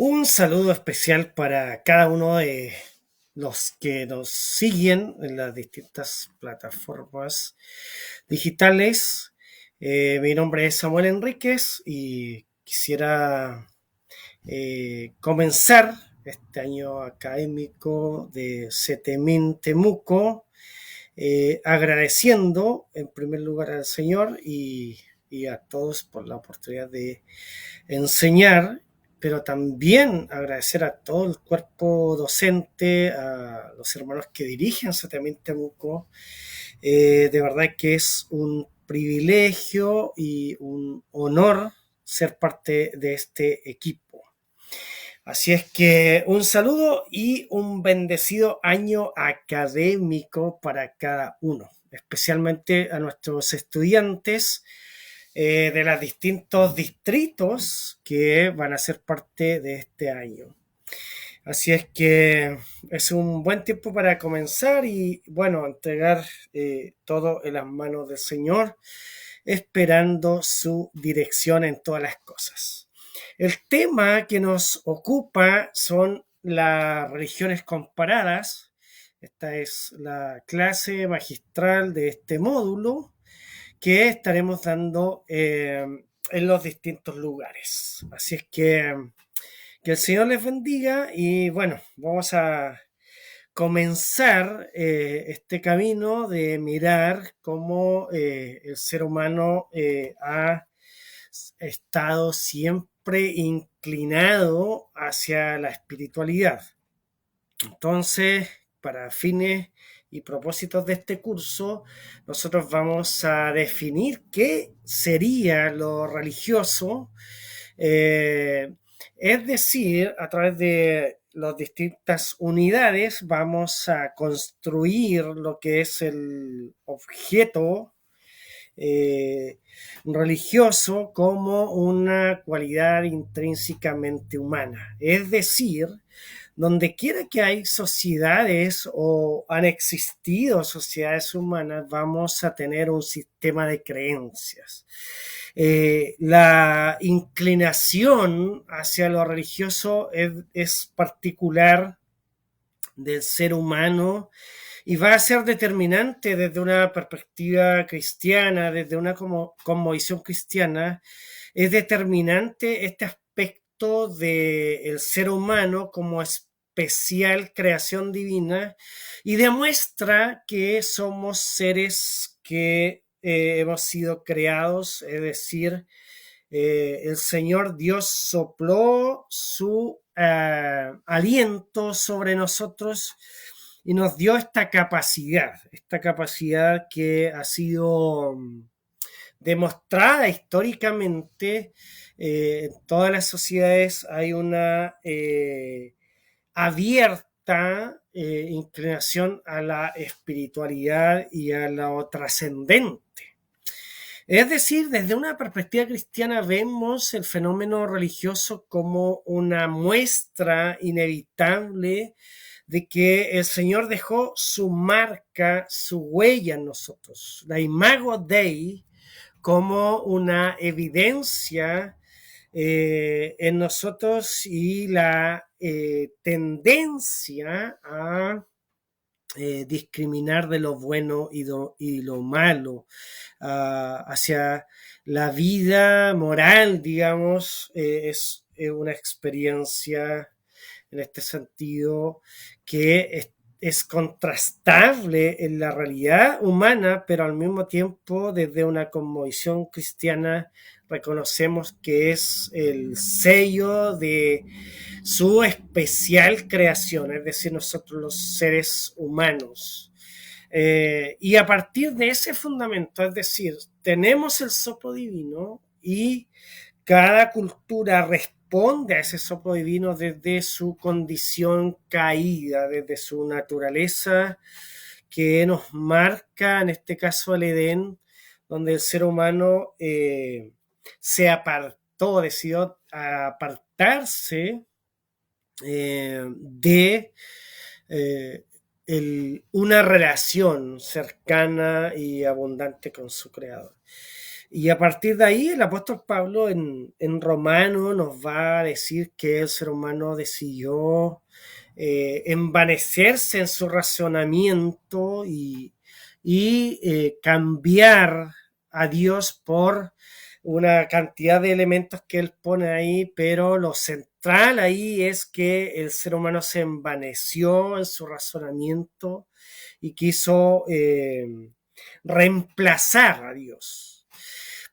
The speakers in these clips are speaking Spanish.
Un saludo especial para cada uno de los que nos siguen en las distintas plataformas digitales. Mi nombre es Samuel Enríquez y quisiera comenzar este año académico de Setemín Temuco agradeciendo en primer lugar al Señor y a todos por la oportunidad de enseñar, pero también agradecer a todo el cuerpo docente, a los hermanos que dirigen Satamín Temuco. De verdad que es un privilegio y un honor ser parte de este equipo. Así es que un saludo y un bendecido año académico para cada uno, especialmente a nuestros estudiantes de los distintos distritos que van a ser parte de este año. Así es que es un buen tiempo para comenzar y, bueno, entregar todo en las manos del Señor, esperando su dirección en todas las cosas. El tema que nos ocupa son las religiones comparadas. Esta es la clase magistral de este módulo que estaremos dando en los distintos lugares. Así es que el Señor les bendiga y bueno, vamos a comenzar este camino de mirar cómo el ser humano ha estado siempre inclinado hacia la espiritualidad. Entonces, para fines y propósitos de este curso, nosotros vamos a definir qué sería lo religioso, eh, es decir, a través de las distintas unidades vamos a construir lo que es el objeto eh, religioso como una cualidad intrínsecamente humana. Es decir, donde quiera que hay sociedades o han existido sociedades humanas, vamos a tener un sistema de creencias. La inclinación hacia lo religioso es particular del ser humano y va a ser determinante desde una perspectiva cristiana, desde una cosmovisión cristiana, es determinante este aspecto del ser humano como especial creación divina y demuestra que somos seres que hemos sido creados, es decir, el Señor Dios sopló su aliento sobre nosotros y nos dio esta capacidad que ha sido demostrada históricamente. En todas las sociedades hay una abierta inclinación a la espiritualidad y a lo trascendente. Es decir, desde una perspectiva cristiana vemos el fenómeno religioso como una muestra inevitable de que el Señor dejó su marca, su huella en nosotros, la imago Dei, como una evidencia en nosotros y la tendencia a discriminar de lo bueno y lo malo hacia la vida moral, digamos, es una experiencia en este sentido que es contrastable en la realidad humana, pero al mismo tiempo desde una cosmovisión cristiana reconocemos que es el sello de su especial creación, es decir, nosotros los seres humanos. Y a partir de ese fundamento, es decir, tenemos el soplo divino y cada cultura responde a ese soplo divino desde su condición caída, desde su naturaleza que nos marca, en este caso el Edén, donde el ser humano se apartó, decidió apartarse de una relación cercana y abundante con su creador. Y a partir de ahí el apóstol Pablo en Romano nos va a decir que el ser humano decidió envanecerse en su razonamiento y cambiar a Dios por una cantidad de elementos que él pone ahí, pero lo central ahí es que el ser humano se envaneció en su razonamiento y quiso reemplazar a Dios.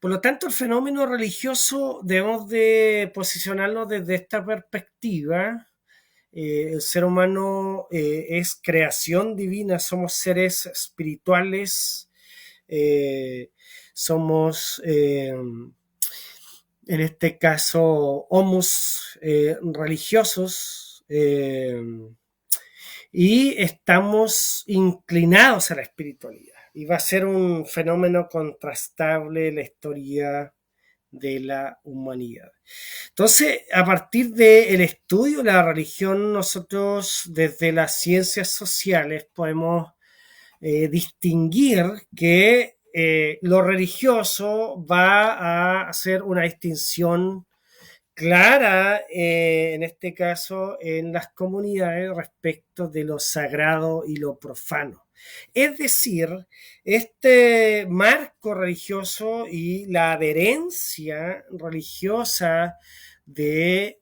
Por lo tanto, el fenómeno religioso debemos de posicionarlo desde esta perspectiva. El ser humano es creación divina, somos seres espirituales, eh, somos, en este caso, homus religiosos, y estamos inclinados a la espiritualidad. Y va a ser un fenómeno contrastable la historia de la humanidad. Entonces, a partir del estudio de la religión, nosotros desde las ciencias sociales podemos distinguir que lo religioso va a hacer una distinción clara, en este caso, en las comunidades respecto de lo sagrado y lo profano. Es decir, este marco religioso y la adherencia religiosa de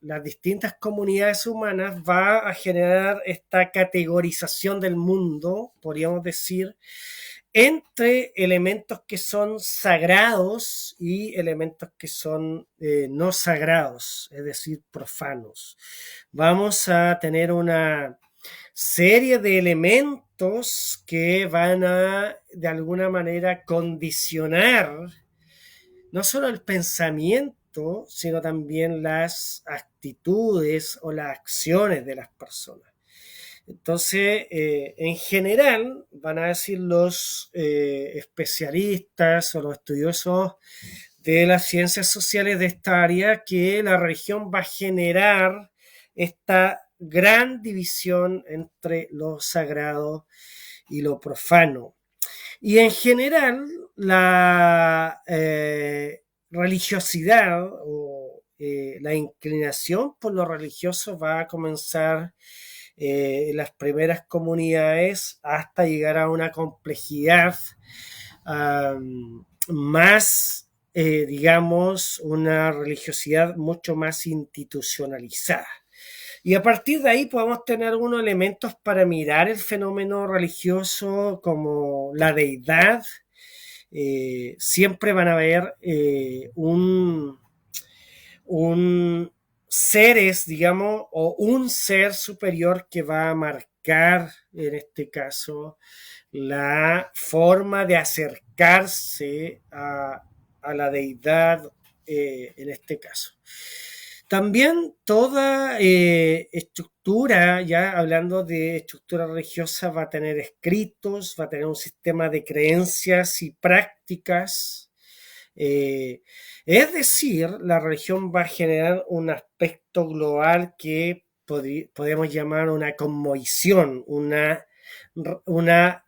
las distintas comunidades humanas va a generar esta categorización del mundo, podríamos decir, entre elementos que son sagrados y elementos que son no sagrados, es decir, profanos. Vamos a tener una serie de elementos que van a, de alguna manera, condicionar no solo el pensamiento, sino también las actitudes o las acciones de las personas. Entonces, en general, van a decir los especialistas o los estudiosos de las ciencias sociales de esta área que la religión va a generar esta gran división entre lo sagrado y lo profano. Y en general, la religiosidad o la inclinación por lo religioso va a comenzar en las primeras comunidades hasta llegar a una complejidad más, digamos, una religiosidad mucho más institucionalizada. Y a partir de ahí podemos tener algunos elementos para mirar el fenómeno religioso como la deidad. Siempre van a haber un seres, digamos, o un ser superior que va a marcar, en este caso, la forma de acercarse a la deidad, en este caso. También toda estructura, ya hablando de estructura religiosa, va a tener escritos, va a tener un sistema de creencias y prácticas. Es decir, la religión va a generar un aspecto global que podemos llamar una cosmovisión, una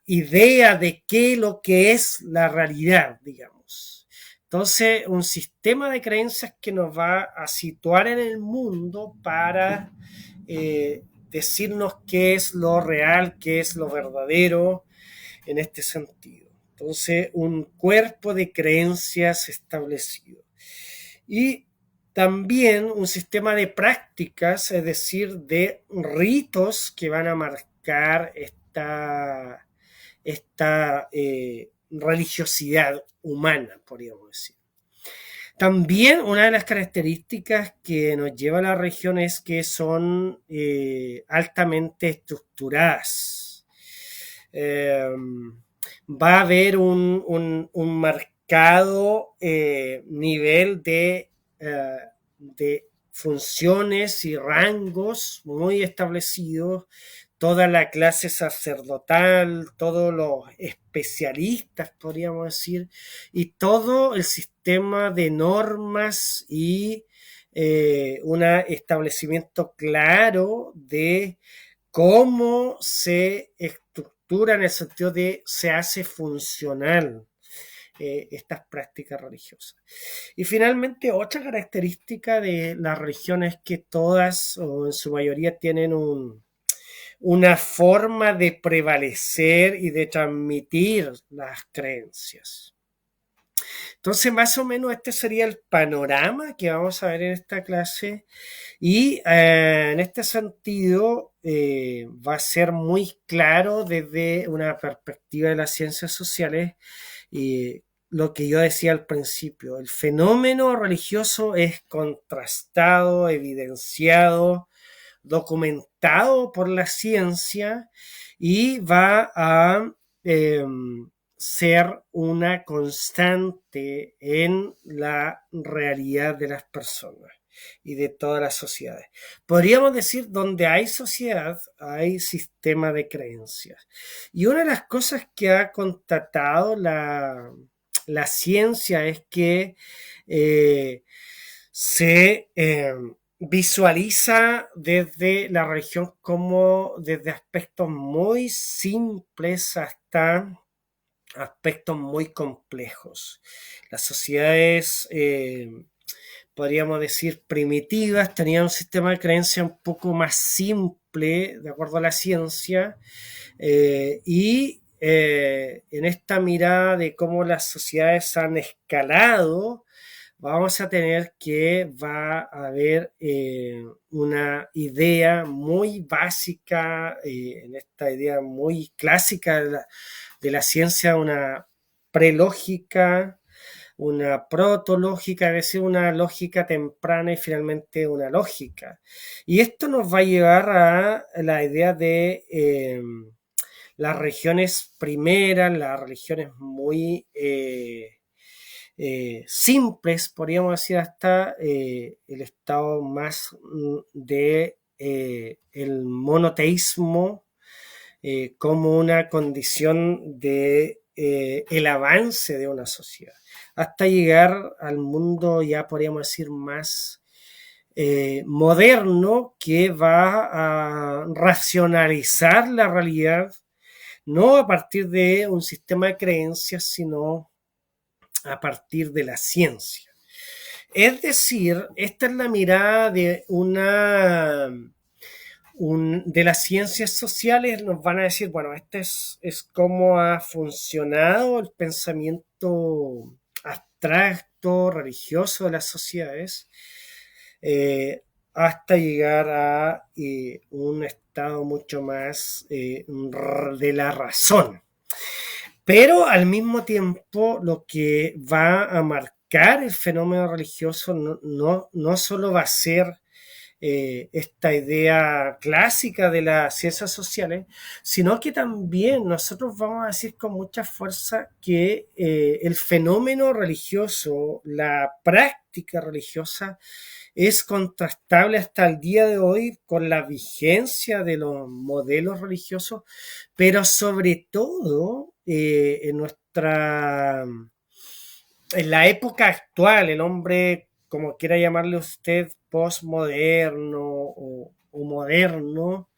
idea de qué lo que es la realidad, digamos. Entonces, un sistema de creencias que nos va a situar en el mundo para decirnos qué es lo real, qué es lo verdadero en este sentido. Entonces, un cuerpo de creencias establecido. Y también un sistema de prácticas, es decir, de ritos que van a marcar esta religiosidad humana, podríamos decir. También una de las características que nos lleva a la religión es que son altamente estructuradas. Va a haber un marcado nivel de funciones y rangos muy establecidos, toda la clase sacerdotal, todos los especialistas, podríamos decir, y todo el sistema de normas y un establecimiento claro de cómo se estructura en el sentido de se hace funcional estas prácticas religiosas. Y finalmente, otra característica de la religión es que todas o en su mayoría tienen una forma de prevalecer y de transmitir las creencias. Entonces, más o menos este sería el panorama que vamos a ver en esta clase y en este sentido va a ser muy claro desde una perspectiva de las ciencias sociales y lo que yo decía al principio, el fenómeno religioso es contrastado, evidenciado, documentado por la ciencia y va a eh, ser una constante en la realidad de las personas y de todas las sociedades. Podríamos decir, donde hay sociedad, hay sistema de creencias. Y una de las cosas que ha constatado la ciencia es que se visualiza desde la religión como desde aspectos muy simples hasta aspectos muy complejos. Las sociedades, podríamos decir, primitivas, tenían un sistema de creencia un poco más simple, de acuerdo a la ciencia, y en esta mirada de cómo las sociedades han escalado, vamos a tener que va a haber una idea muy básica, en esta idea muy clásica de la ciencia, una prelógica, una protológica, es decir, una lógica temprana y finalmente una lógica. Y esto nos va a llevar a la idea de las religiones primeras, las religiones muy simples, podríamos decir, hasta el estado más de el monoteísmo como una condición de el avance de una sociedad, hasta llegar al mundo ya podríamos decir más moderno, que va a racionalizar la realidad no a partir de un sistema de creencias, sino a partir de la ciencia. Es decir, esta es la mirada de de las ciencias sociales. Nos van a decir, bueno, este es cómo ha funcionado el pensamiento abstracto, religioso de las sociedades, hasta llegar a un estado mucho más de la razón. Pero al mismo tiempo lo que va a marcar el fenómeno religioso no solo va a ser esta idea clásica de las ciencias sociales, sino que también nosotros vamos a decir con mucha fuerza que el fenómeno religioso, la práctica religiosa, es contrastable hasta el día de hoy con la vigencia de los modelos religiosos, pero sobre todo en la época actual, el hombre, como quiera llamarle usted, postmoderno o moderno,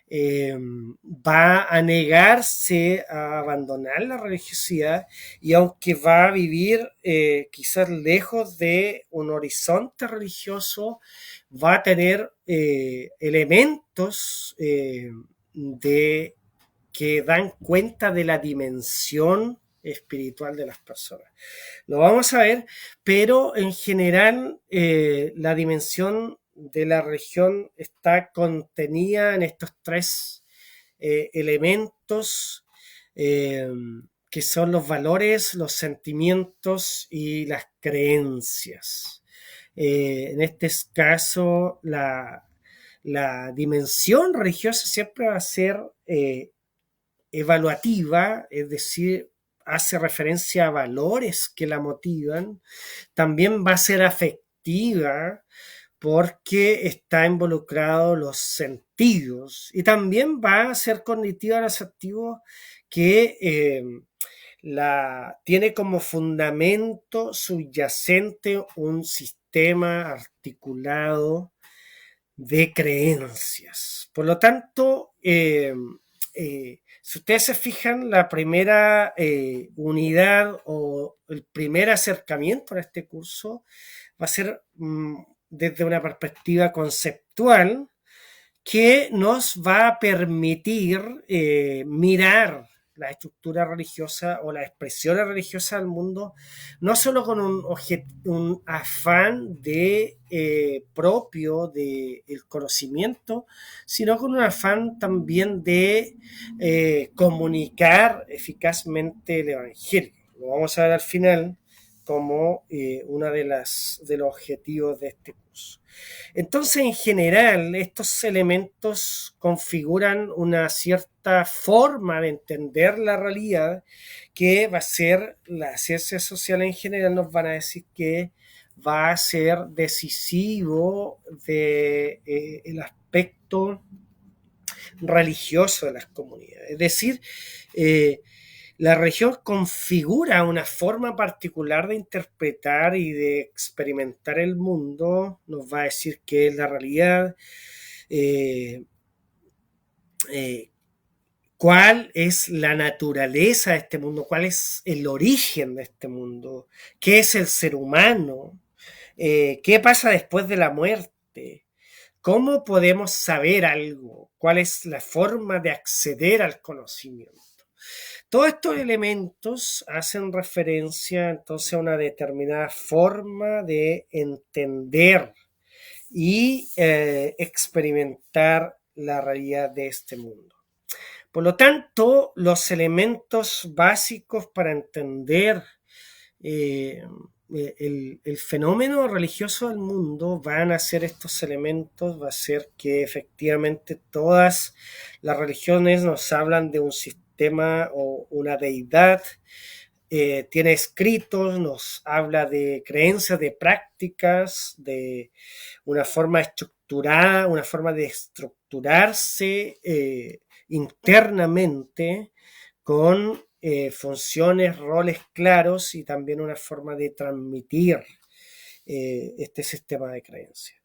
va a negarse a abandonar la religiosidad, y aunque va a vivir quizás lejos de un horizonte religioso, va a tener elementos de que dan cuenta de la dimensión espiritual de las personas. Lo vamos a ver, pero en general la dimensión de la religión está contenida en estos tres elementos eh, que son los valores, los sentimientos y las creencias. En este caso, la dimensión religiosa siempre va a ser evaluativa, es decir, hace referencia a valores que la motivan. También va a ser afectiva porque está involucrado los sentidos, y también va a ser cognitiva en el sentido que tiene como fundamento subyacente un sistema articulado de creencias. Por lo tanto, si ustedes se fijan, la primera unidad o el primer acercamiento a este curso va a ser desde una perspectiva conceptual que nos va a permitir mirar la estructura religiosa o las expresiones religiosas del mundo, no solo con un afán de propio del conocimiento, sino con un afán también de comunicar eficazmente el Evangelio. Lo vamos a ver al final como uno de los objetivos de este curso. Entonces, en general, estos elementos configuran una cierta forma de entender la realidad que va a ser, las ciencias sociales en general nos van a decir que va a ser decisivo de, el aspecto religioso de las comunidades. Es decir, la religión configura una forma particular de interpretar y de experimentar el mundo, nos va a decir qué es la realidad, eh, eh, cuál es la naturaleza de este mundo, cuál es el origen de este mundo, qué es el ser humano, qué pasa después de la muerte, cómo podemos saber algo, cuál es la forma de acceder al conocimiento. Todos estos elementos hacen referencia entonces a una determinada forma de entender y experimentar la realidad de este mundo. Por lo tanto, los elementos básicos para entender eh, el fenómeno religioso del mundo van a ser estos elementos, va a ser que efectivamente todas las religiones nos hablan de un sistema o una deidad, tiene escritos, nos habla de creencias, de prácticas, de una forma estructurada, una forma de estructurarse internamente con funciones, roles claros y también una forma de transmitir este sistema de creencias.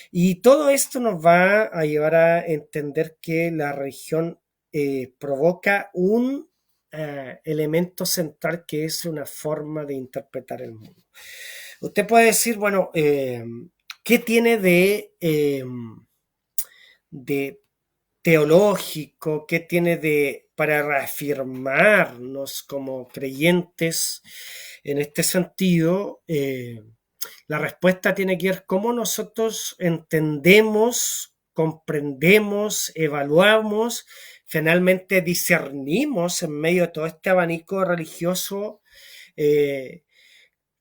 Y todo esto nos va a llevar a entender que la religión provoca un elemento central que es una forma de interpretar el mundo. Usted puede decir, bueno, ¿qué tiene de teológico? ¿Qué tiene de para reafirmarnos como creyentes en este sentido? La respuesta tiene que ver cómo nosotros entendemos, comprendemos, evaluamos, finalmente discernimos en medio de todo este abanico religioso, eh,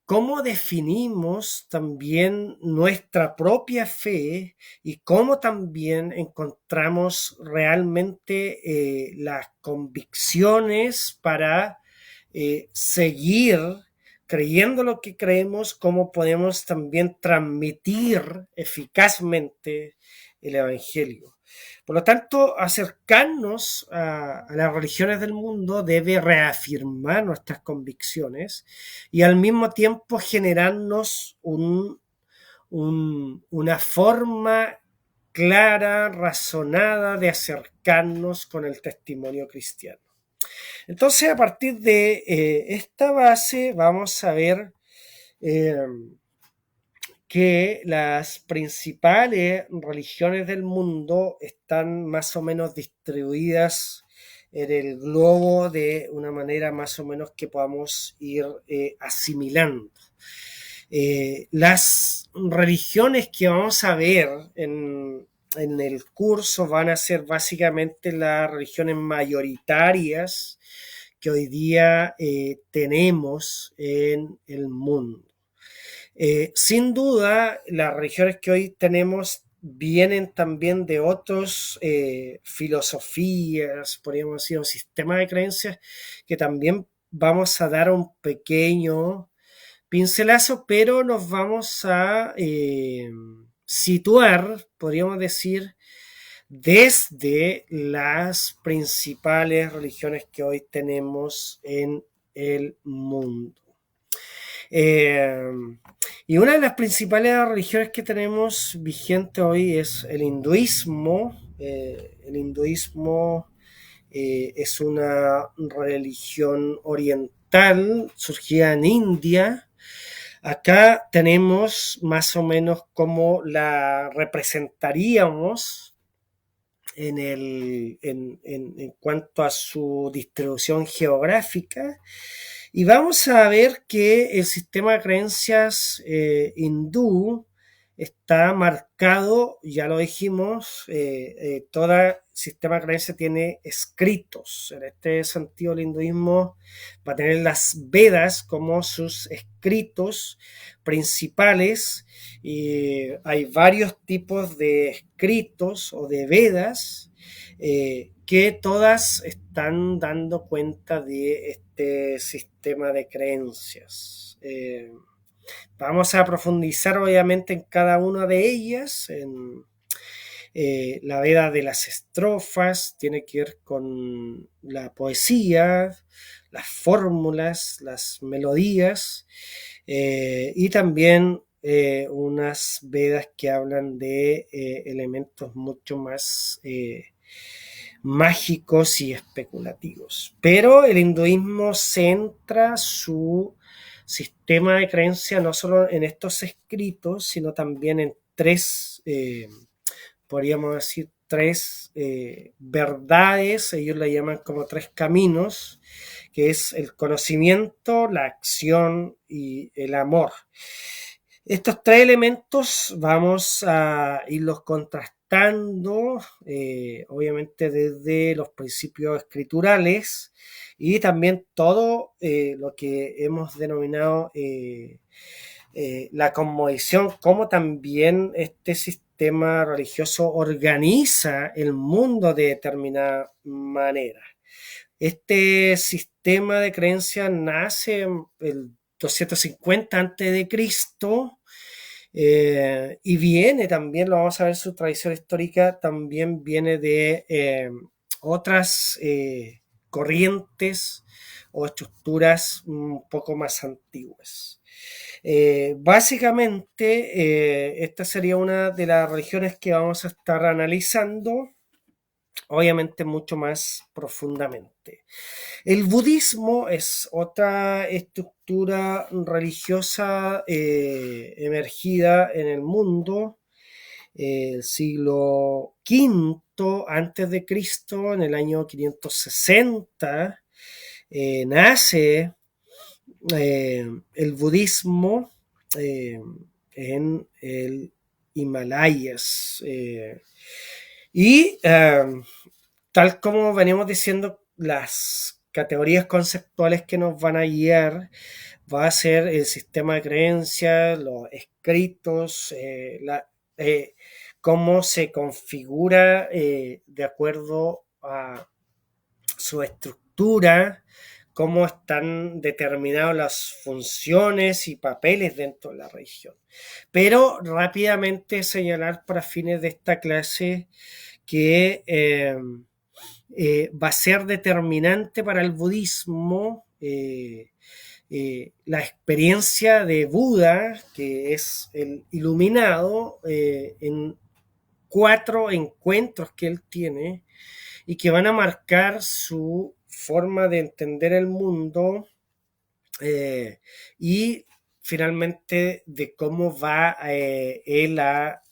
cómo definimos también nuestra propia fe y cómo también encontramos realmente las convicciones para seguir creyendo lo que creemos, cómo podemos también transmitir eficazmente el Evangelio. Por lo tanto, acercarnos a las religiones del mundo debe reafirmar nuestras convicciones y al mismo tiempo generarnos una forma clara, razonada de acercarnos con el testimonio cristiano. Entonces, a partir de esta base, vamos a ver que las principales religiones del mundo están más o menos distribuidas en el globo de una manera más o menos que podamos ir asimilando. Las religiones que vamos a ver en el curso van a ser básicamente las religiones mayoritarias que hoy día tenemos en el mundo. Sin duda, las religiones que hoy tenemos vienen también de otras filosofías, podríamos decir, un sistema de creencias que también vamos a dar un pequeño pincelazo, pero nos vamos a situar, podríamos decir, desde las principales religiones que hoy tenemos en el mundo. Y una de las principales religiones que tenemos vigente hoy es el hinduismo. El hinduismo es una religión oriental surgida en India. Acá tenemos más o menos cómo la representaríamos en cuanto a su distribución geográfica. Y vamos a ver que el sistema de creencias hindú está marcado, ya lo dijimos, todo sistema de creencias tiene escritos. En este sentido, el hinduismo va a tener las Vedas como sus escritos principales. Y hay varios tipos de escritos o de Vedas que todas están dando cuenta de este sistema de creencias. Vamos a profundizar obviamente en cada una de ellas. La Veda de las estrofas tiene que ver con la poesía, las fórmulas, las melodías y también unas Vedas que hablan de elementos mucho más mágicos y especulativos. Pero el hinduismo centra su sistema de creencia no solo en estos escritos, sino también en tres, podríamos decir, tres verdades, ellos la llaman como tres caminos, que es el conocimiento, la acción y el amor. Estos tres elementos vamos a irlos contrastando, obviamente desde los principios escriturales y también todo lo que hemos denominado la cosmovisión, como también este sistema religioso organiza el mundo de determinada manera. Este sistema de creencias nace en el 250 a.C. Y viene también, lo vamos a ver, su tradición histórica también viene de otras corrientes o estructuras un poco más antiguas. Básicamente, esta sería una de las religiones que vamos a estar analizando, obviamente mucho más profundamente. El budismo es otra estructura religiosa emergida en el mundo, siglo V antes de Cristo, en el año 560, nace el budismo en el Himalayas. Y tal como veníamos diciendo, las categorías conceptuales que nos van a guiar va a ser el sistema de creencias, los escritos, cómo se configura de acuerdo a su estructura, cómo están determinadas las funciones y papeles dentro de la religión. Pero rápidamente señalar para fines de esta clase que va a ser determinante para el budismo la experiencia de Buda, que es el iluminado, en 4 encuentros que él tiene y que van a marcar su forma de entender el mundo y finalmente de cómo va él a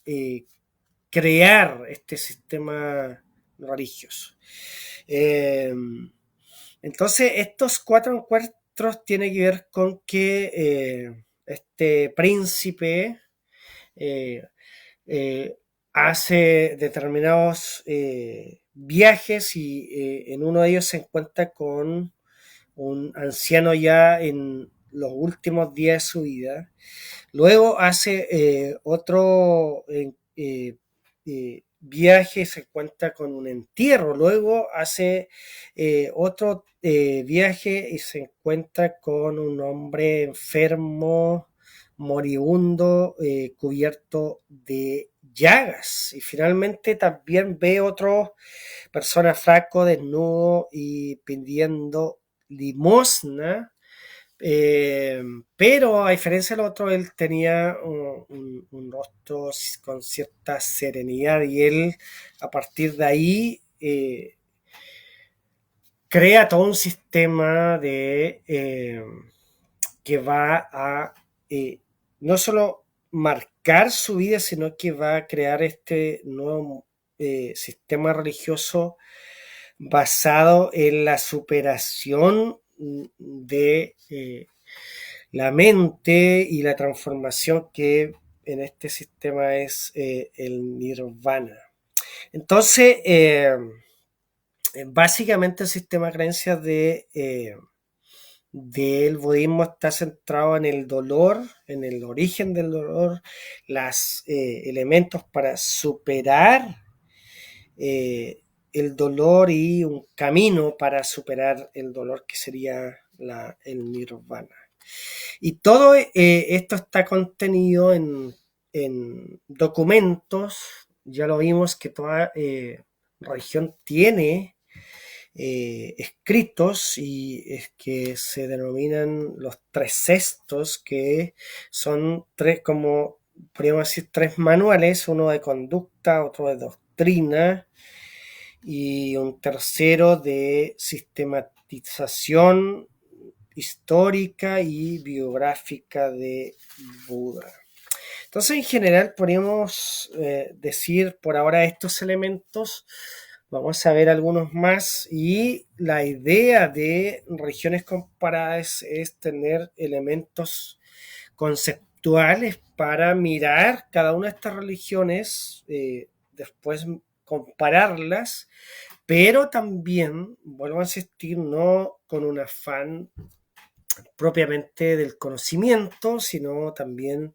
crear este sistema religioso. Entonces, estos 4 encuentros tienen que ver con que este príncipe eh, eh, hace determinados viajes y en uno de ellos se encuentra con un anciano ya en los últimos días de su vida. Luego hace otro viaje, se encuentra con un entierro. Luego hace otro viaje y se encuentra con un hombre enfermo, moribundo, cubierto de llagas. Y finalmente también ve otro persona flaco, desnudo y pidiendo limosna. Pero a diferencia del otro, él tenía un rostro con cierta serenidad y él a partir de ahí crea todo un sistema que va a no solo marcar su vida, sino que va a crear este nuevo sistema religioso basado en la superación de la mente y la transformación que en este sistema es el nirvana. Entonces, básicamente el sistema de creencias del budismo está centrado en el dolor, en el origen del dolor, los elementos para superar el dolor y un camino para superar el dolor que sería el nirvana. Y todo esto está contenido en documentos. Ya lo vimos que toda religión tiene escritos y es que se denominan los tres cestos, que son tres, como podríamos decir, tres manuales, uno de conducta, otro de doctrina y un tercero de sistematización histórica y biográfica de Buda. Entonces, en general, podríamos decir por ahora estos elementos. Vamos a ver algunos más y la idea de regiones comparadas es tener elementos conceptuales para mirar cada una de estas religiones, después compararlas, pero también, vuelvo a insistir, no con un afán propiamente del conocimiento, sino también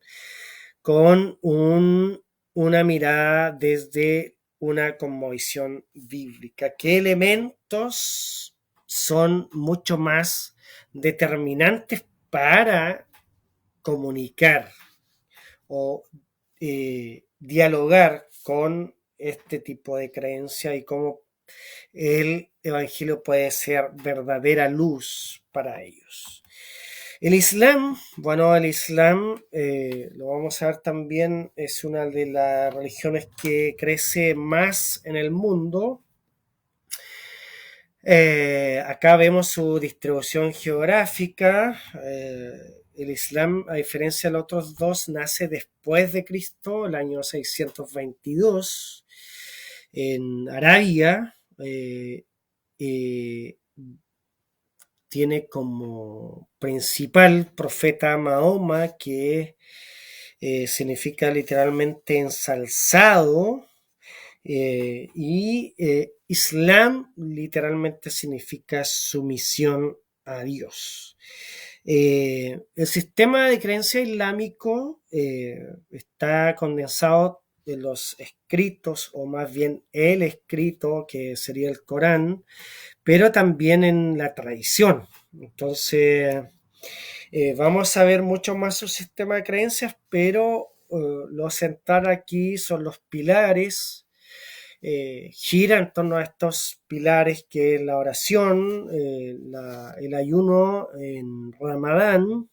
con una mirada desde una cosmovisión bíblica. ¿Qué elementos son mucho más determinantes para comunicar o dialogar con este tipo de creencia y cómo el Evangelio puede ser verdadera luz para ellos? El Islam, bueno, el Islam, lo vamos a ver también, es una de las religiones que crece más en el mundo. Acá vemos su distribución geográfica. El Islam, a diferencia de los otros dos, nace después de Cristo, el año 622, en Arabia. Tiene como principal profeta Mahoma, que significa literalmente ensalzado, y Islam literalmente significa sumisión a Dios. El sistema de creencia islámico está condensado en los escritos, o más bien el escrito, que sería el Corán, pero también en la tradición. Entonces, vamos a ver mucho más su sistema de creencias, pero lo central aquí son los pilares. Gira en torno a estos pilares, que es la oración, el ayuno en Ramadán,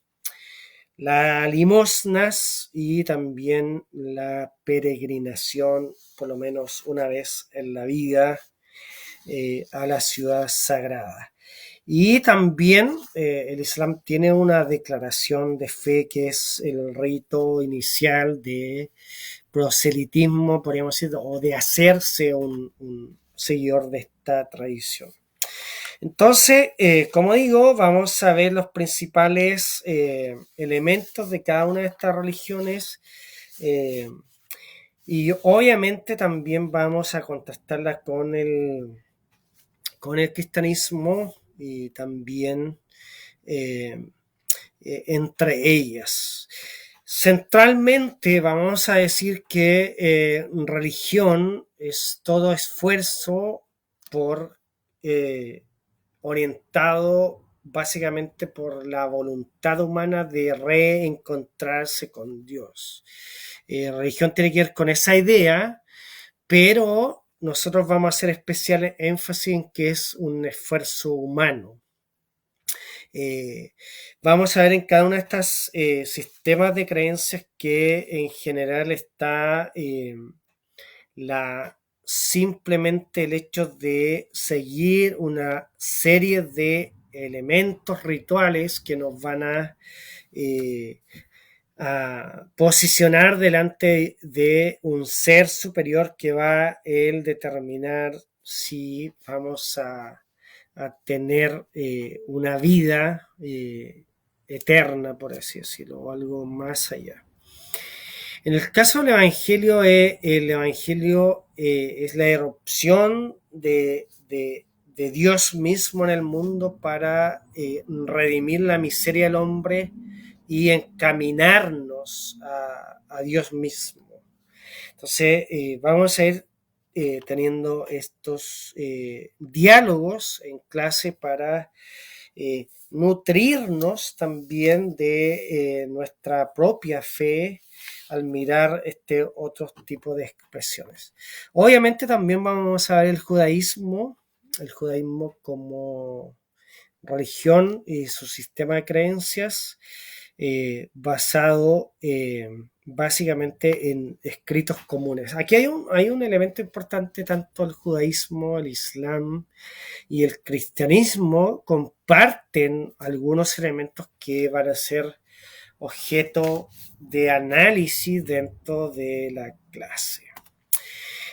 las limosnas y también la peregrinación, por lo menos una vez en la vida, a la ciudad sagrada. Y también el Islam tiene una declaración de fe, que es el rito inicial de proselitismo, podríamos decir, o de hacerse un seguidor de esta tradición. Entonces, como digo, vamos a ver los principales elementos de cada una de estas religiones, y obviamente también vamos a contrastarlas con el cristianismo y también entre ellas. Centralmente vamos a decir que religión es todo esfuerzo por orientado básicamente por la voluntad humana de reencontrarse con Dios. Religión tiene que ver con esa idea, pero nosotros vamos a hacer especial énfasis en que es un esfuerzo humano. Vamos a ver en cada una de estas sistemas de creencias que en general está la simplemente el hecho de seguir una serie de elementos rituales que nos van eh, a posicionar delante de un ser superior que va a él determinar si vamos a tener una vida eterna, por así decirlo, o algo más allá. En el caso del Evangelio, el Evangelio es la erupción de Dios mismo en el mundo para redimir la miseria del hombre y encaminarnos a Dios mismo. Entonces, vamos a ir teniendo estos diálogos en clase para nutrirnos también de nuestra propia fe al mirar este otro tipo de expresiones. Obviamente también vamos a ver el judaísmo como religión y su sistema de creencias basado básicamente en escritos comunes. Aquí hay un elemento importante, tanto el judaísmo, el islam y el cristianismo comparten algunos elementos que van a ser objeto de análisis dentro de la clase.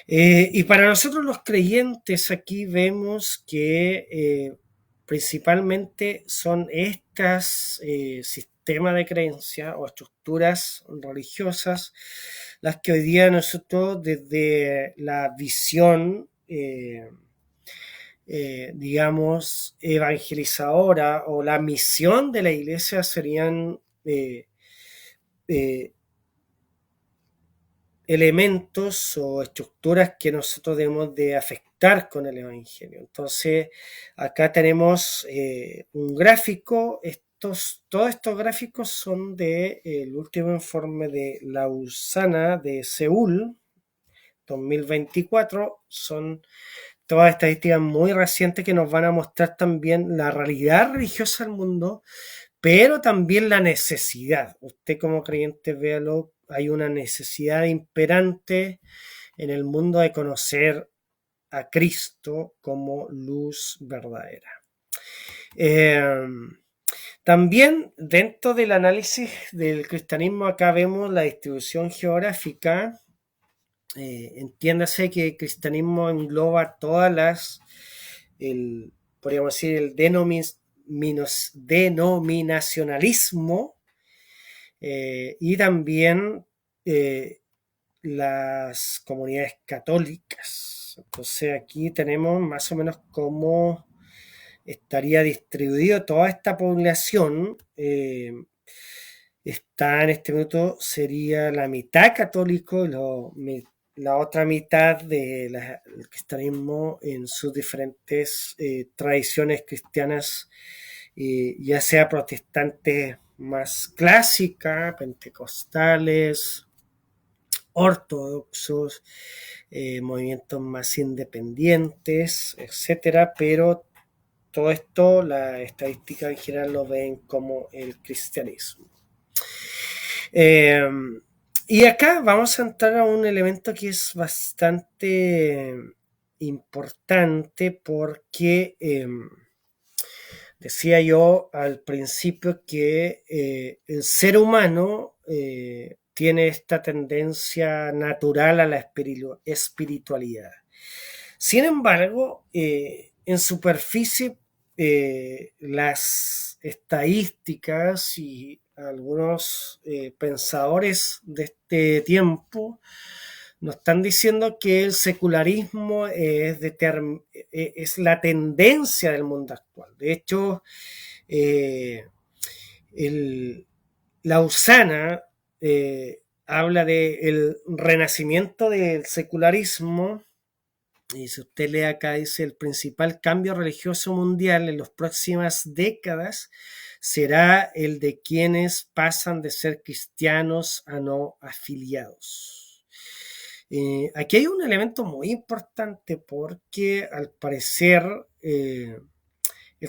Y para nosotros los creyentes aquí vemos que principalmente son estas sistemas de creencia o estructuras religiosas las que hoy día nosotros desde la visión digamos, evangelizadora o la misión de la iglesia serían eh, elementos o estructuras que nosotros debemos de afectar con el Evangelio. Entonces, acá tenemos un gráfico. Todos estos gráficos son del último informe de Lausana de Seúl 2024. Son todas estadísticas muy recientes que nos van a mostrar también la realidad religiosa del mundo, pero también la necesidad. Usted como creyente, véalo, hay una necesidad imperante en el mundo de conocer a Cristo como luz verdadera. También dentro del análisis del cristianismo acá vemos la distribución geográfica. Entiéndase que el cristianismo engloba todas podríamos decir, el denominacionalismo y también las comunidades católicas. Entonces aquí tenemos más o menos cómo estaría distribuido toda esta población. Está en este minuto, sería la mitad católico y la otra mitad del cristianismo en sus diferentes tradiciones cristianas, ya sea protestantes más clásicas, pentecostales, ortodoxos, movimientos más independientes, etcétera, pero todo esto, la estadística en general lo ven como el cristianismo. Y acá vamos a entrar a un elemento que es bastante importante porque decía yo al principio que el ser humano tiene esta tendencia natural a la espiritualidad. Sin embargo, en superficie, las estadísticas y algunos pensadores de este tiempo nos están diciendo que el secularismo es la tendencia del mundo actual. De hecho, Lausana habla del renacimiento del secularismo. Y si usted lee acá, dice, el principal cambio religioso mundial en las próximas décadas será el de quienes pasan de ser cristianos a no afiliados. Aquí hay un elemento muy importante porque al parecer el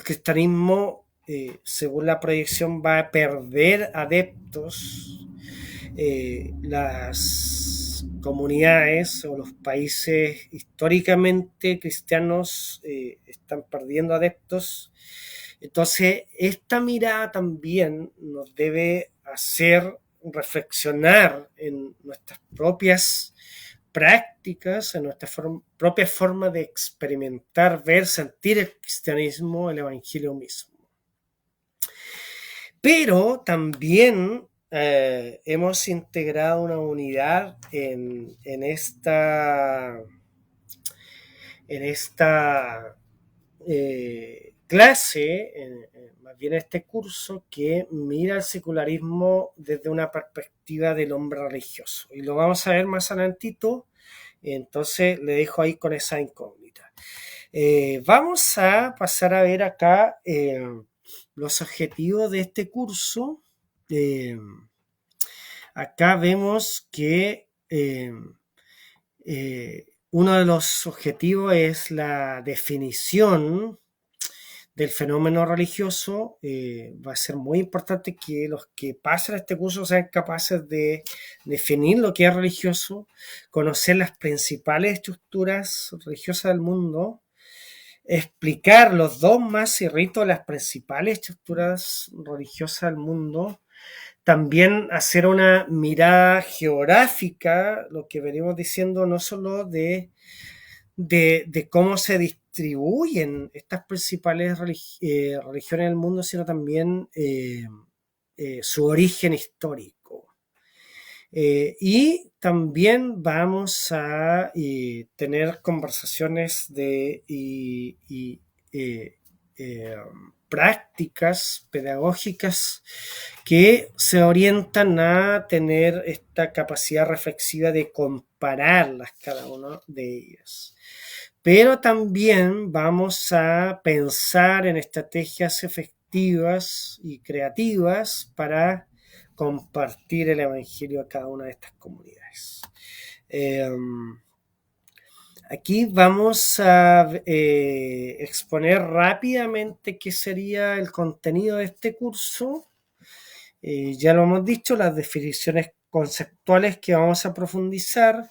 cristianismo, según la proyección, va a perder adeptos. Las comunidades o los países históricamente cristianos están perdiendo adeptos. Entonces, esta mirada también nos debe hacer reflexionar en nuestras propias prácticas, en nuestra propia forma de experimentar, ver, sentir el cristianismo, el evangelio mismo. Pero también hemos integrado una unidad en esta clase, más bien este curso, que mira el secularismo desde una perspectiva del hombre religioso. Y lo vamos a ver más adelantito, entonces le dejo ahí con esa incógnita. Vamos a pasar a ver acá los objetivos de este curso. Acá vemos que uno de los objetivos es la definición del fenómeno religioso. Va a ser muy importante que los que pasen este curso sean capaces de definir lo que es religioso, conocer las principales estructuras religiosas del mundo, explicar los dogmas y ritos de las principales estructuras religiosas del mundo, también hacer una mirada geográfica, lo que venimos diciendo, no solo de cómo se distribuyen estas principales religiones del mundo, sino también su origen histórico. Y también vamos a tener conversaciones prácticas pedagógicas que se orientan a tener esta capacidad reflexiva de compararlas cada una de ellas. Pero también vamos a pensar en estrategias efectivas y creativas para compartir el evangelio a cada una de estas comunidades. Aquí vamos a exponer rápidamente qué sería el contenido de este curso. Ya lo hemos dicho, las definiciones conceptuales que vamos a profundizar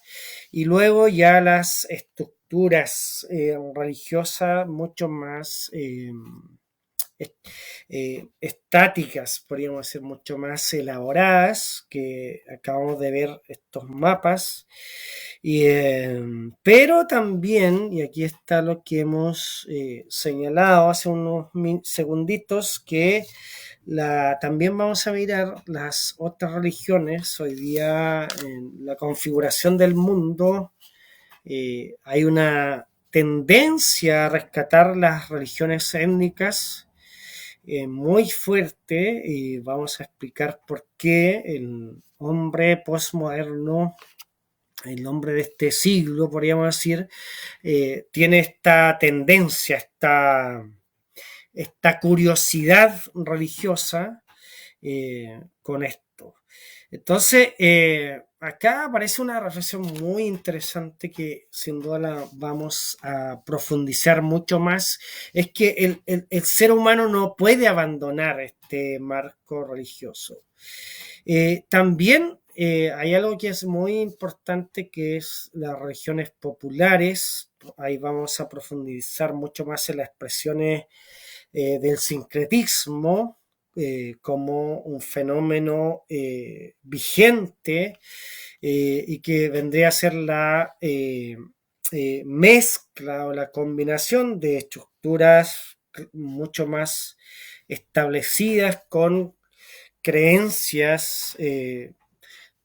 y luego ya las estructuras religiosas mucho más estáticas, podríamos decir, mucho más elaboradas, que acabamos de ver estos mapas. Pero también, y aquí está lo que hemos señalado hace unos segunditos, que también vamos a mirar las otras religiones. Hoy día en la configuración del mundo hay una tendencia a rescatar las religiones étnicas muy fuerte, y vamos a explicar por qué el hombre postmoderno, el hombre de este siglo, podríamos decir, tiene esta tendencia, esta curiosidad religiosa con esto. Entonces, acá aparece una reflexión muy interesante que sin duda la vamos a profundizar mucho más. Es que el ser humano no puede abandonar este marco religioso. También hay algo que es muy importante, que es las religiones populares. Ahí vamos a profundizar mucho más en las expresiones del sincretismo como un fenómeno vigente y que vendría a ser la mezcla o la combinación de estructuras mucho más establecidas con creencias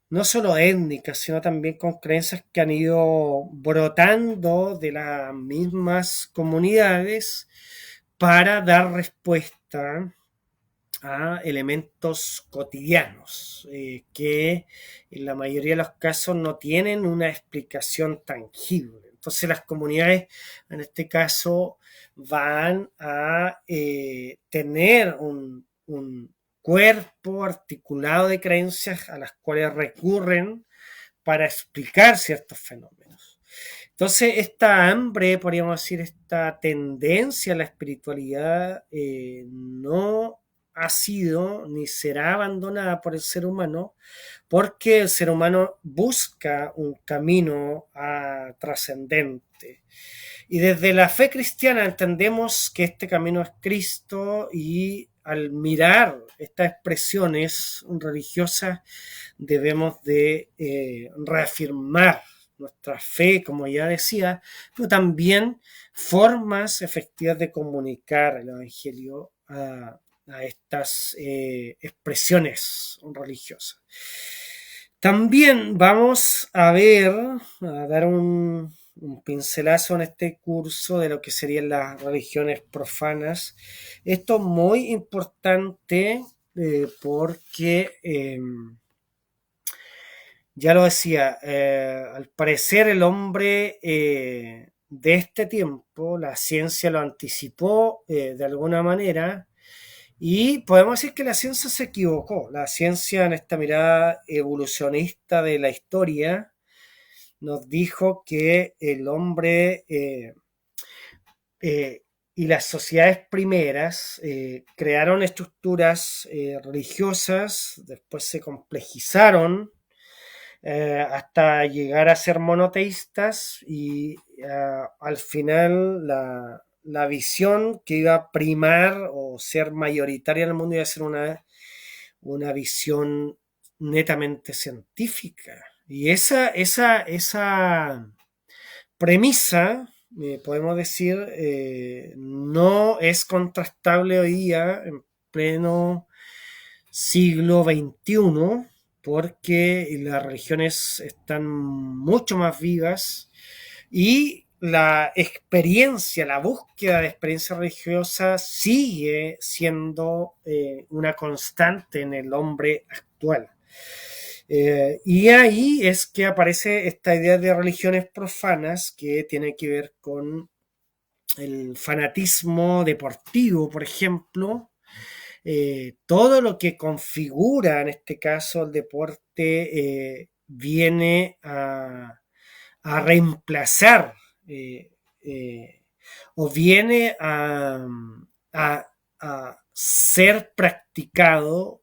no solo étnicas, sino también con creencias que han ido brotando de las mismas comunidades para dar respuesta a elementos cotidianos que en la mayoría de los casos no tienen una explicación tangible. Entonces las comunidades en este caso van a tener un cuerpo articulado de creencias a las cuales recurren para explicar ciertos fenómenos. Entonces, esta hambre, podríamos decir, esta tendencia a la espiritualidad no ha sido ni será abandonada por el ser humano, porque el ser humano busca un camino trascendente. Y desde la fe cristiana entendemos que este camino es Cristo, y al mirar estas expresiones religiosas debemos de reafirmar nuestra fe, como ya decía, pero también formas efectivas de comunicar el Evangelio a estas expresiones religiosas. También vamos a ver, a dar un pincelazo en este curso de lo que serían las religiones profanas. Esto es muy importante porque, ya lo decía, al parecer el hombre de este tiempo, la ciencia lo anticipó de alguna manera, y podemos decir que la ciencia se equivocó. La ciencia, en esta mirada evolucionista de la historia, nos dijo que el hombre y las sociedades primeras crearon estructuras religiosas, después se complejizaron hasta llegar a ser monoteístas, y al final la visión que iba a primar o ser mayoritaria en el mundo iba a ser una visión netamente científica. Y esa premisa, podemos decir, no es contrastable hoy día en pleno siglo XXI, porque las religiones están mucho más vivas, y la experiencia, la búsqueda de experiencia religiosa sigue siendo una constante en el hombre actual. Y ahí es que aparece esta idea de religiones profanas, que tiene que ver con el fanatismo deportivo, por ejemplo. Todo lo que configura en este caso el deporte viene a reemplazar eh, o viene a, a ser practicado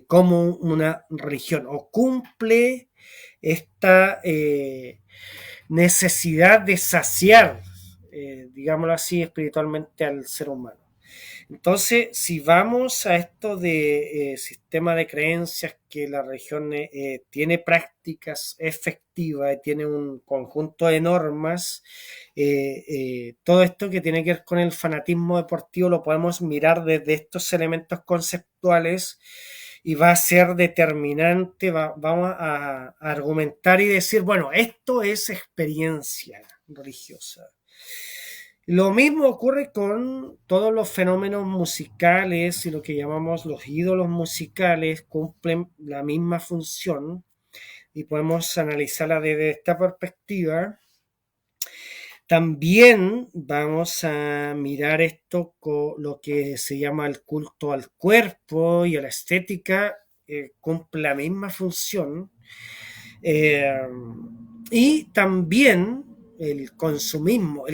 como una religión, o cumple esta necesidad de saciar, digámoslo así, espiritualmente al ser humano. Entonces, si vamos a esto de sistema de creencias, que la religión tiene prácticas efectivas y tiene un conjunto de normas, todo esto que tiene que ver con el fanatismo deportivo lo podemos mirar desde estos elementos conceptuales, y va a ser determinante. Vamos a argumentar y decir, bueno, esto es experiencia religiosa. Lo mismo ocurre con todos los fenómenos musicales, y lo que llamamos los ídolos musicales cumplen la misma función, y podemos analizarla desde esta perspectiva. También vamos a mirar esto con lo que se llama el culto al cuerpo y a la estética, cumple la misma función. Eh, y también el consumismo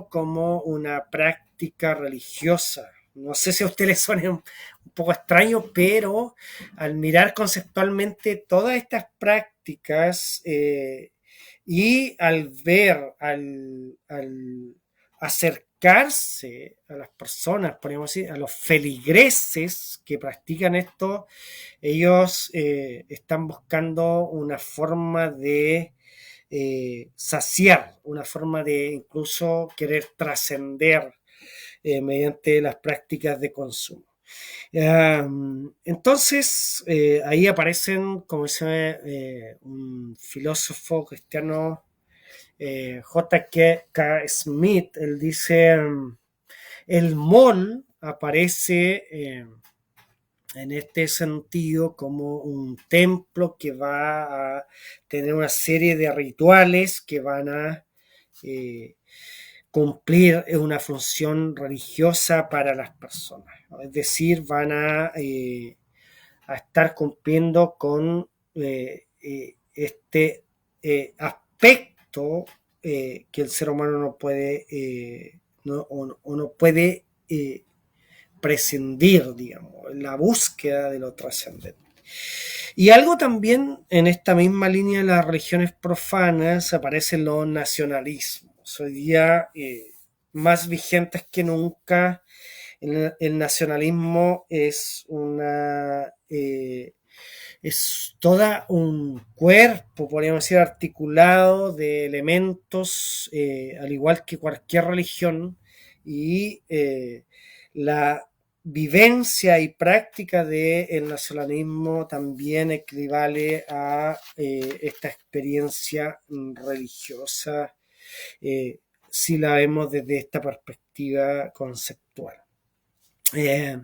como una práctica religiosa. No sé si a ustedes les suena un poco extraño, pero al mirar conceptualmente todas estas prácticas y al ver, al acercarse a las personas, podemos decir, a los feligreses que practican esto, ellos están buscando una forma de saciar, una forma de incluso querer trascender mediante las prácticas de consumo. Entonces, ahí aparecen, como dice un filósofo cristiano, J.K. Smith, él dice, el mall aparece en este sentido como un templo que va a tener una serie de rituales que van a eh, cumplir una función religiosa para las personas, ¿no? Es decir, van a estar cumpliendo con este aspecto que el ser humano no puede, o no puede prescindir, digamos, en la búsqueda de lo trascendente. Y algo también en esta misma línea de las religiones profanas aparecen los nacionalismos. Hoy día, más vigentes que nunca, el nacionalismo es toda un cuerpo, podríamos decir, articulado de elementos, al igual que cualquier religión, y la vivencia y práctica del nacionalismo también equivale a esta experiencia religiosa, si la vemos desde esta perspectiva conceptual. Eh,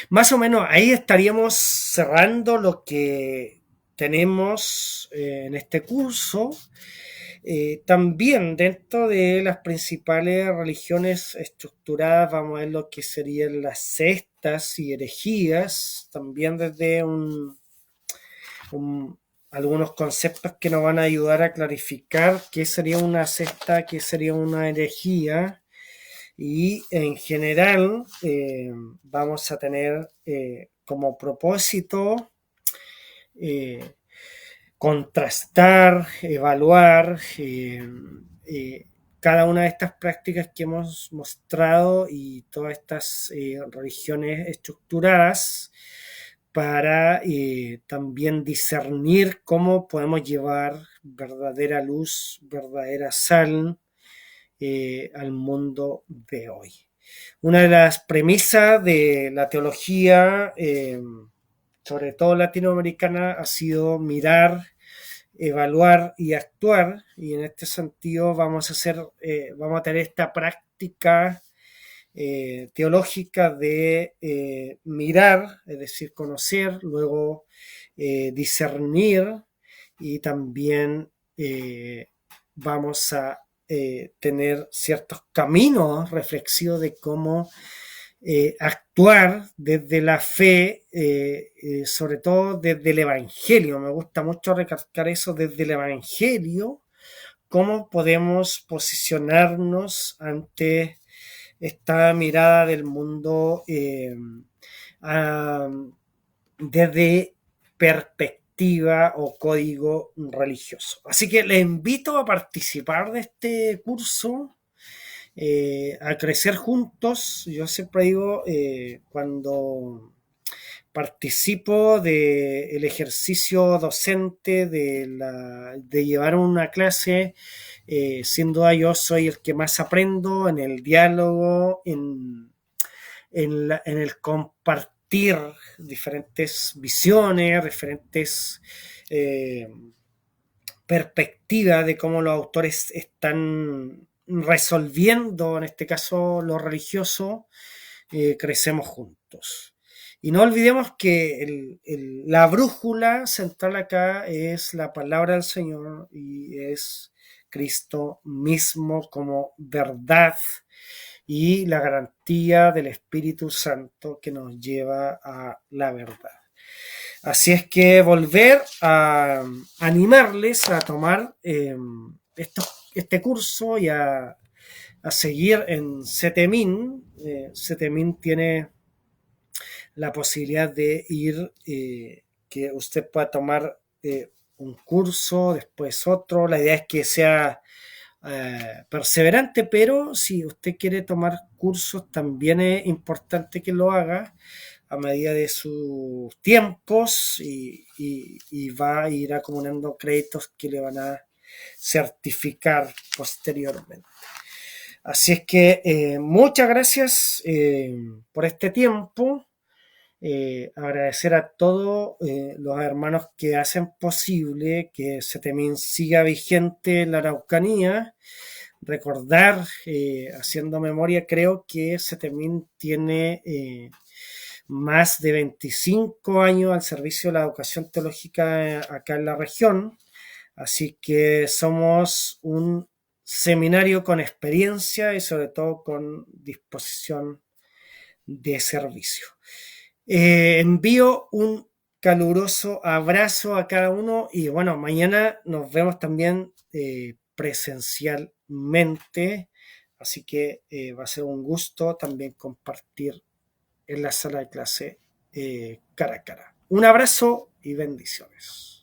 Más o menos ahí estaríamos cerrando lo que tenemos en este curso. También dentro de las principales religiones estructuradas vamos a ver lo que serían las sectas y herejías, también desde algunos conceptos que nos van a ayudar a clarificar qué sería una secta, qué sería una herejía. Y en general vamos a tener como propósito contrastar, evaluar cada una de estas prácticas que hemos mostrado y todas estas religiones estructuradas para también discernir cómo podemos llevar verdadera luz, verdadera sal al mundo de hoy. Una de las premisas de la teología, sobre todo latinoamericana, ha sido mirar, evaluar y actuar, y en este sentido vamos a tener esta práctica teológica de mirar, es decir, conocer, luego discernir, y también vamos a tener ciertos caminos reflexivos de cómo actuar desde la fe, sobre todo desde el Evangelio. Me gusta mucho recalcar eso, desde el Evangelio, cómo podemos posicionarnos ante esta mirada del mundo desde perspectiva o código religioso. Así que les invito a participar de este curso, a crecer juntos. Yo siempre digo, cuando participo del ejercicio docente de llevar una clase, sin duda yo soy el que más aprendo en el diálogo, en el compartir diferentes visiones, diferentes perspectivas de cómo los autores están resolviendo, en este caso lo religioso. Crecemos juntos. Y no olvidemos que la brújula central acá es la palabra del Señor y es Cristo mismo como verdad y la garantía del Espíritu Santo que nos lleva a la verdad. Así es que volver a animarles a tomar este curso y a seguir en CETEMIN. CETEMIN tiene la posibilidad de ir, que usted pueda tomar un curso, después otro. La idea es que sea perseverante, pero si usted quiere tomar cursos, también es importante que lo haga a medida de sus tiempos y va a ir acumulando créditos que le van a certificar posteriormente. Así es que muchas gracias por este tiempo. Agradecer a todos los hermanos que hacen posible que CETEMIN siga vigente en la Araucanía. Recordar, haciendo memoria, creo que CETEMIN tiene más de 25 años al servicio de la educación teológica acá en la región. Así que somos un seminario con experiencia y sobre todo con disposición de servicio. Envío un caluroso abrazo a cada uno y bueno, mañana nos vemos también presencialmente, así que va a ser un gusto también compartir en la sala de clase cara a cara. Un abrazo y bendiciones.